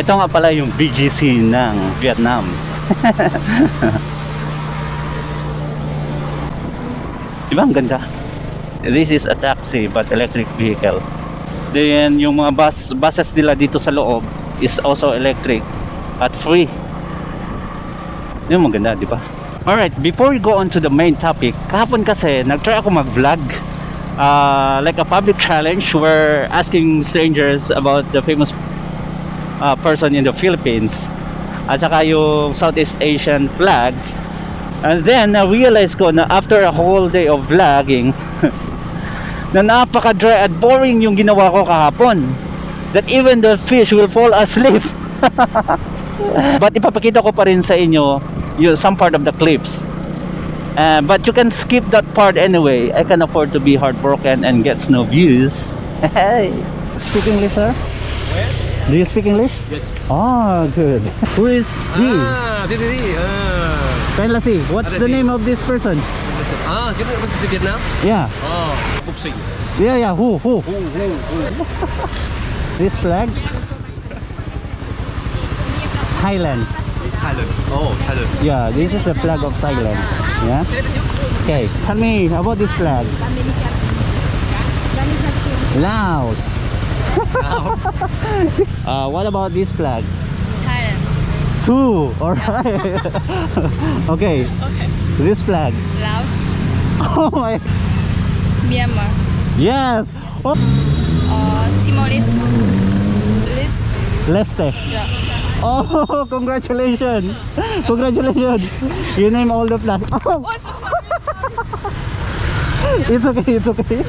Ito nga pala yung BGC ng Vietnam. Diba ang ganda? This is a taxi but electric vehicle. Then yung mga buses nila dito sa loob is also electric at free. Yung maganda, di ba? Alright, before we go on to the main topic, kahapon kasi nag-try ako mag-vlog, like a public challenge where asking strangers about the famous person in the Philippines at saka yung Southeast Asian flags. And then na-realize ko na after a whole day of vlogging na napaka-dry at boring yung ginawa ko kahapon, that even the fish will fall asleep. But ipapakita ko pa rin sa inyo some part of the clips, but you can skip that part anyway. I can afford to be heartbroken and gets no views. Hey, speak English, sir? Where? Do you speak English? Yes. Oh, good. Who is he? Didi. Let's see. What's the name of this person? You know what is Vietnam? Yeah. Boxing. Yeah. Who? Who? This flag? Thailand. Thailand. Oh, Thailand. Yeah, this is the flag of Thailand. Yeah. Okay, tell me about this flag. Laos. What about this flag? Thailand. Two. All right. Okay. Okay. This flag. Laos. Oh my. Myanmar. Yes. Oh. Timor-Leste. Leste. Yeah. Oh, congratulations. Congratulations. You name all the flags. Oh, Oh, so sorry. it's okay. It's okay.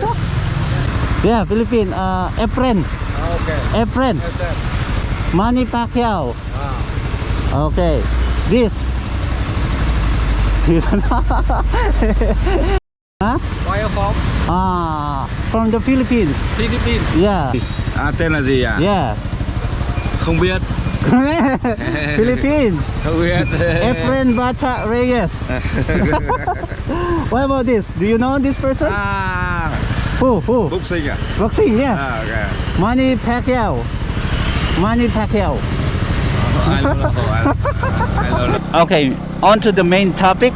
Yeah, Philippine. Efren. Okay. Efren. That's it. Manny Pacquiao. Okay. This. Huh? Where you from? From the Philippines. Philippines. Yeah. Tên là gì ạ? Yeah. Không biết. Philippines. Không biết. Efren Bata Reyes. What about this? Do you know this person? Who? Boxing à? Boxing, yeah. Okay. Manny Pacquiao. Manny Pacquiao. I don't know. Okay, on to the main topic.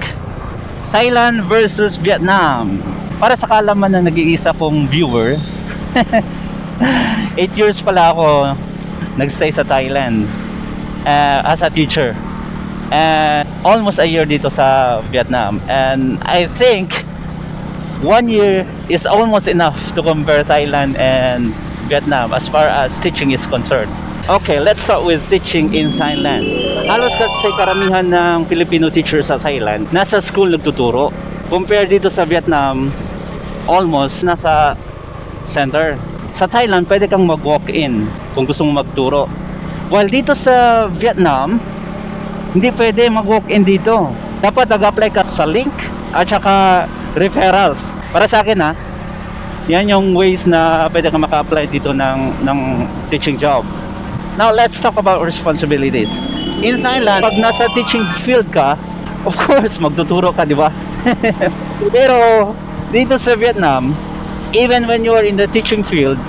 Thailand versus Vietnam. Para sa kalaman na nag-iisa kong viewer, 8 years pala ako nagstay sa Thailand as a teacher. And almost a year dito sa Vietnam. And I think 1 year is almost enough to compare Thailand and Vietnam as far as teaching is concerned. Okay, let's start with teaching in Thailand. Halos kasi karamihan ng Filipino teachers sa Thailand nasa school nagtuturo. Compare dito sa Vietnam, almost nasa center. Sa Thailand, pwede kang mag-walk-in kung gusto mong magturo. While dito sa Vietnam, hindi pwede mag-walk-in dito. Dapat nag-apply ka sa link at saka referrals. Para sa akin yan yung ways na pwede ka maka-apply dito ng teaching job. Now, let's talk about responsibilities. In Thailand, pag nasa teaching field ka, of course, magtuturo ka, di ba? Pero, dito sa Vietnam, even when you are in the teaching field,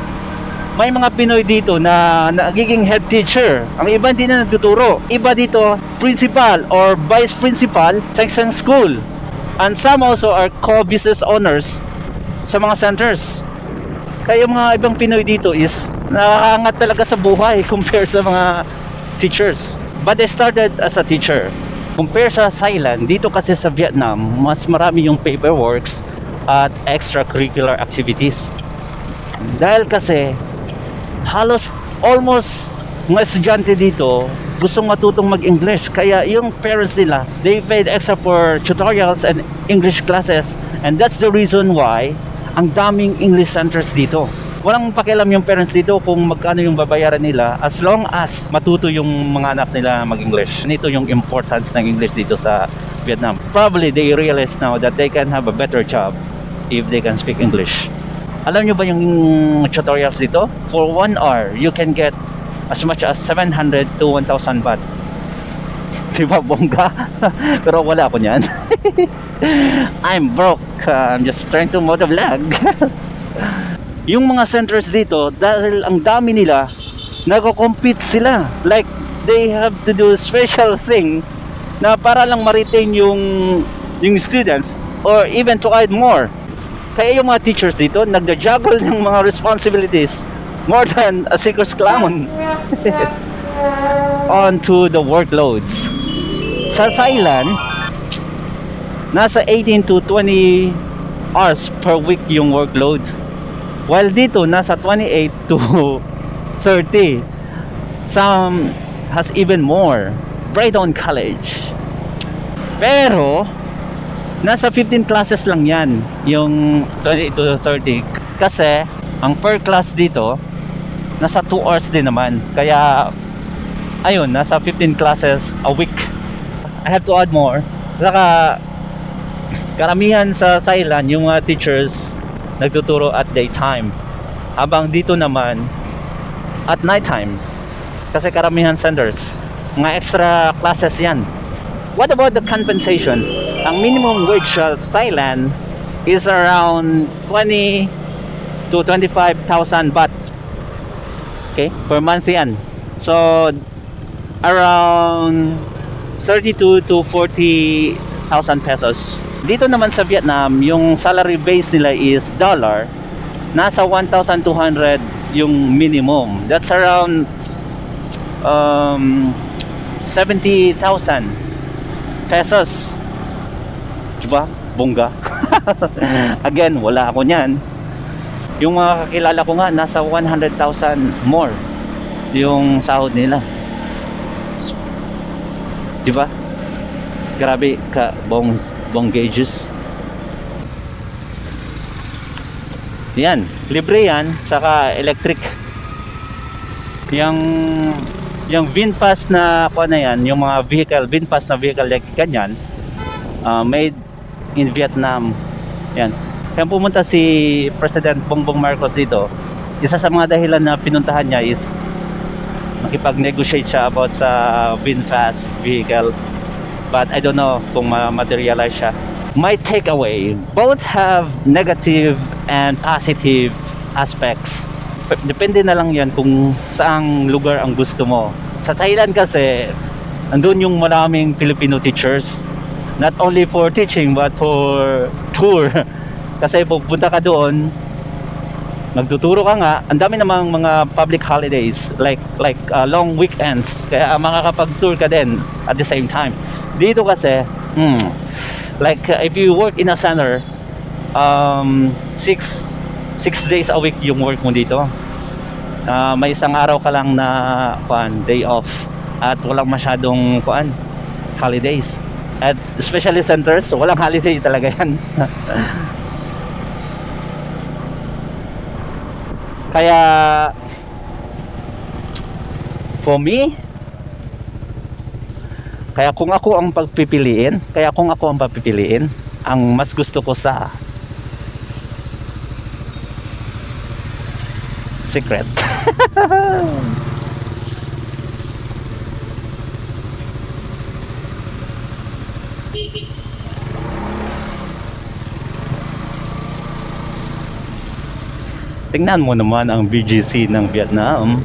may mga Pinoy dito na nagiging head teacher. Ang iba hindi na nagtuturo. Iba dito, principal or vice principal sa isang school. And some also are co-business owners sa mga centers. Kaya yung mga ibang Pinoy dito is nakakaangat talaga sa buhay compared sa mga teachers. But I started as a teacher. Compare sa Thailand, dito kasi sa Vietnam, mas marami yung paperworks at extracurricular activities. Dahil kasi halos almost mga estudyante dito gustong matutong mag-English, kaya yung parents nila, they paid extra for tutorials and English classes, and that's the reason why ang daming English centers dito. Walang pakialam yung parents dito kung magkano yung babayaran nila, as long as matuto yung mga anak nila mag-English. Nito yung importance ng English dito sa Vietnam. Probably they realize now that they can have a better job if they can speak English. Alam nyo ba yung tutorials dito? For 1 hour, you can get as much as 700 to 1,000 baht. Diba bongga? Pero wala ako niyan. I'm broke. I'm just trying to motovlog. Yung mga centers dito, dahil ang dami nila, nagko-compete sila. Like, they have to do special thing na para lang ma-retain yung students or even to add more. Kaya yung mga teachers dito, nagda-juggle ng mga responsibilities more than a circus clown onto the workloads. Sa Thailand, nasa 18 to 20 hours per week yung workloads. While dito, nasa 28 to 30. Some has even more. Brighton College. Pero, nasa 15 classes lang yan, yung 28 to 30. Kasi, ang per class dito, nasa 2 hours din naman. Kaya, ayun, nasa 15 classes a week. I have to add more. Saka, karamihan sa Thailand, yung mga teachers nagtuturo at daytime. Habang dito naman, at nighttime. Kasi karamihan centers, mga extra classes yan. What about the compensation? Ang minimum wage sa Thailand is around 20 to 25,000 baht. Okay? Per month yan. So, around 32 to 40,000 pesos. Dito naman sa Vietnam, yung salary base nila is dollar. Nasa 1,200 yung minimum. That's around 70,000 pesos. Diba? Bongga. Again, wala ako niyan. Yung mga kakilala ko nga, nasa 100,000 more yung sahod nila. Diba? Grabe ka, bong gauges. Yan, libre yan, saka electric. Yung VinFast na kuha na yan, yung mga vehicle, VinFast na vehicle like ganyan, made in Vietnam. Yan. Kaya pumunta si President Bongbong Marcos dito, isa sa mga dahilan na pinuntahan niya is makipag-negotiate siya about sa VinFast vehicle. But I don't know kung ma-materialize siya. My takeaway, both have negative and positive aspects. Depende na lang yan kung saang lugar ang gusto mo. Sa Thailand kasi, andun yung maraming Filipino teachers. Not only for teaching, but for tour. Kasi pupunta ka doon, magtuturo ka nga, ang dami namang mga public holidays, like long weekends. Kaya makakapag-tour ka din at the same time. Dito kasi, like if you work in a center, 6 days a week yung work mo dito. May isang araw ka lang na day off at walang masyadong holidays. At especially centers, walang holiday talaga yan. Kaya for me, kung ako ang pagpipiliin, ang mas gusto ko sa secret. Tingnan mo naman ang BGC ng Vietnam.